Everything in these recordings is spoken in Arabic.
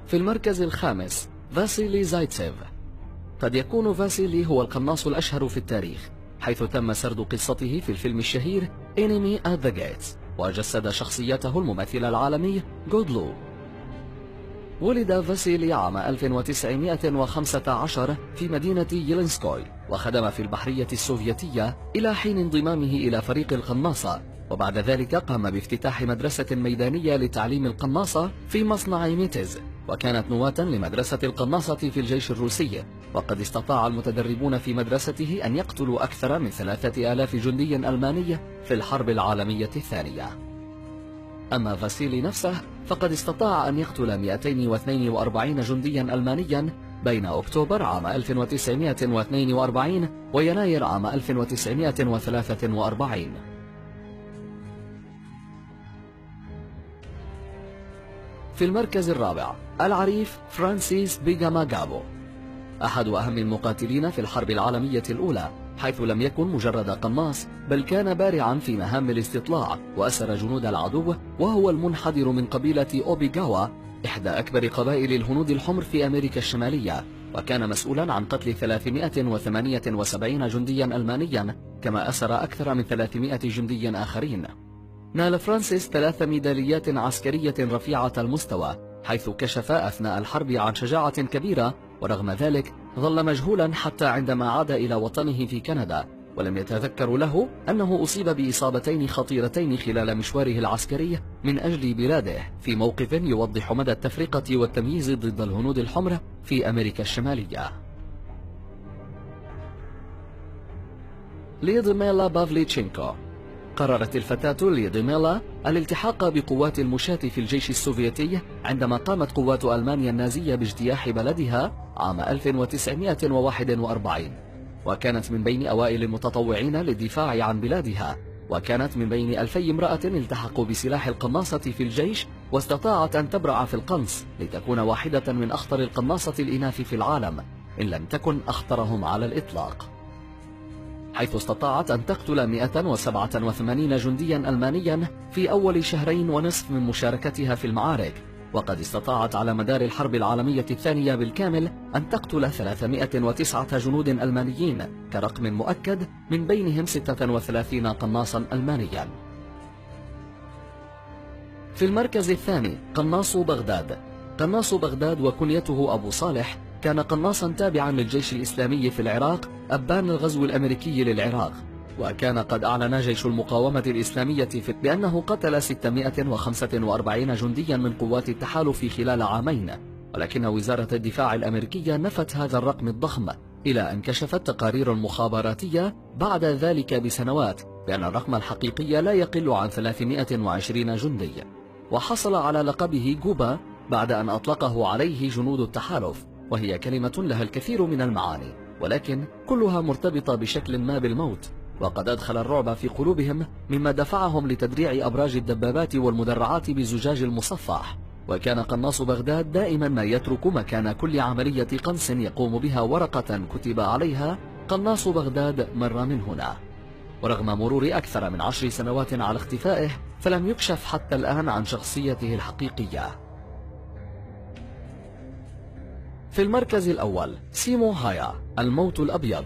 في المركز الخامس فاسيلي زايتسيف. قد يكون فاسيلي هو القناص الأشهر في التاريخ، حيث تم سرد قصته في الفيلم الشهير Enemy at the Gates، وجسد شخصيته الممثل العالمي جودلو. ولد فاسيلي عام 1915 في مدينة يلينسكوي، وخدم في البحرية السوفيتية إلى حين انضمامه إلى فريق القناصة، وبعد ذلك قام بافتتاح مدرسة ميدانية لتعليم القناصة في مصنع ميتز، وكانت نواة لمدرسة القناصة في الجيش الروسي. وقد استطاع المتدربون في مدرسته أن يقتلوا أكثر من 3000 جندي ألماني في الحرب العالمية الثانية. أما فاسيلي نفسه فقد استطاع أن يقتل 242 جنديا ألمانيا بين أكتوبر عام 1942 ويناير عام 1943. في المركز الرابع العريف فرانسيس بيغاماغابو، أحد أهم المقاتلين في الحرب العالمية الأولى، حيث لم يكن مجرد قناص بل كان بارعا في مهام الاستطلاع وأسر جنود العدو، وهو المنحدر من قبيلة أوبيغاوا، إحدى أكبر قبائل الهنود الحمر في أمريكا الشمالية، وكان مسؤولا عن قتل 378 جنديا ألمانيا، كما أسر أكثر من 300 جندي آخرين. نال فرانسيس 3 ميداليات عسكرية رفيعة المستوى، حيث كشف أثناء الحرب عن شجاعة كبيرة، ورغم ذلك ظل مجهولا حتى عندما عاد إلى وطنه في كندا، ولم يتذكر له أنه أصيب بإصابتين خطيرتين خلال مشواره العسكري من أجل بلاده، في موقف يوضح مدى التفرقة والتمييز ضد الهنود الحمر في أمريكا الشمالية. ليدميلا بافليتشينكو. قررت الفتاة ليدميلا الالتحاق بقوات المشاة في الجيش السوفيتي عندما قامت قوات ألمانيا النازية باجتياح بلدها عام 1941، وكانت من بين أوائل المتطوعين للدفاع عن بلادها، وكانت من بين 2000 امرأة التحقوا بسلاح القناصة في الجيش، واستطاعت أن تبرع في القنص لتكون واحدة من أخطر القناصة الإناث في العالم، إن لم تكن أخطرهم على الإطلاق، حيث استطاعت أن تقتل 187 جنديا ألمانيا في أول 2.5 شهر من مشاركتها في المعارك. وقد استطاعت على مدار الحرب العالمية الثانية بالكامل أن تقتل 309 جنود ألمانيين كرقم مؤكد، من بينهم 36 قناصا ألمانيا. في المركز الثاني قناص بغداد. قناص بغداد وكنيته أبو صالح كان قناصا تابعا للجيش الإسلامي في العراق أبان الغزو الأمريكي للعراق، وكان قد أعلن جيش المقاومة الإسلامية بأنه قتل 645 جنديا من قوات التحالف خلال عامين، ولكن وزارة الدفاع الأمريكية نفت هذا الرقم الضخم، إلى أن كشفت تقارير مخابراتية بعد ذلك بسنوات بأن الرقم الحقيقي لا يقل عن 320 جندي. وحصل على لقبه جوبا بعد أن أطلقه عليه جنود التحالف، وهي كلمة لها الكثير من المعاني، ولكن كلها مرتبطة بشكل ما بالموت، وقد أدخل الرعب في قلوبهم، مما دفعهم لتدريع أبراج الدبابات والمدرعات بالزجاج المصفح. وكان قناص بغداد دائما ما يترك مكان كل عملية قنص يقوم بها ورقة كتب عليها قناص بغداد مر من هنا. ورغم مرور أكثر من 10 سنوات على اختفائه، فلم يكشف حتى الآن عن شخصيته الحقيقية. في المركز الأول سيمو هايا، الموت الأبيض.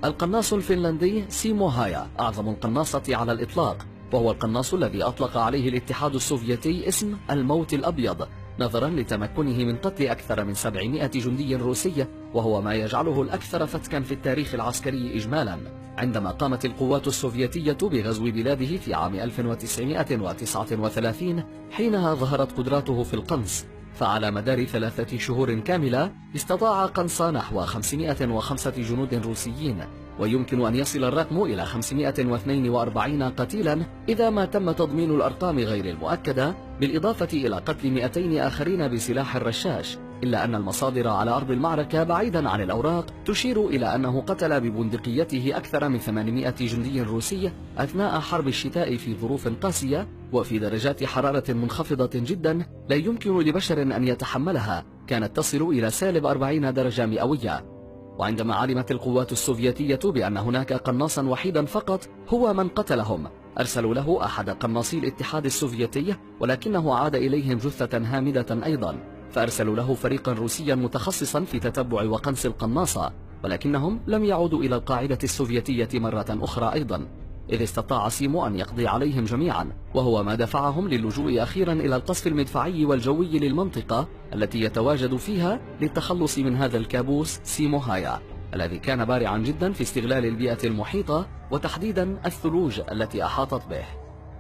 القناص الفنلندي سيمو هايا أعظم القناصة على الإطلاق، وهو القناص الذي أطلق عليه الاتحاد السوفيتي اسم الموت الأبيض، نظرا لتمكنه من قتل أكثر من 700 جندي روسي، وهو ما يجعله الأكثر فتكا في التاريخ العسكري إجمالا. عندما قامت القوات السوفيتية بغزو بلاده في عام 1939، حينها ظهرت قدراته في القنص، فعلى مدار 3 شهور كاملة استطاع قنص نحو 505 جنود روسيين، ويمكن أن يصل الرقم إلى 542 قتيلا إذا ما تم تضمين الأرقام غير المؤكدة، بالإضافة إلى قتل 200 آخرين بسلاح الرشاش، إلا أن المصادر على أرض المعركة بعيدا عن الأوراق تشير إلى أنه قتل ببندقيته أكثر من 800 جندي روسي أثناء حرب الشتاء في ظروف قاسية وفي درجات حرارة منخفضة جدا لا يمكن لبشر أن يتحملها، كانت تصل إلى -40 درجة مئوية. وعندما علمت القوات السوفيتية بأن هناك قناصا وحيدا فقط هو من قتلهم، أرسلوا له أحد قناصي الاتحاد السوفيتي، ولكنه عاد إليهم جثة هامدة أيضا، فأرسلوا له فريقا روسيا متخصصا في تتبع وقنص القناصة، ولكنهم لم يعودوا إلى القاعدة السوفيتية مرة أخرى أيضا، إذ استطاع سيمو أن يقضي عليهم جميعا، وهو ما دفعهم للجوء أخيرا إلى القصف المدفعي والجوي للمنطقة التي يتواجد فيها للتخلص من هذا الكابوس سيمو هايا الذي كان بارعا جدا في استغلال البيئة المحيطة وتحديدا الثلوج التي أحاطت به.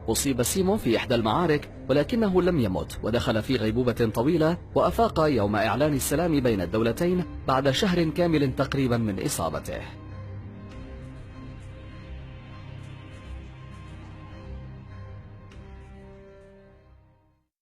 أصيب سيمو في إحدى المعارك ولكنه لم يمت، ودخل في غيبوبة طويلة وأفاق يوم إعلان السلام بين الدولتين بعد شهر كامل تقريبا من إصابته.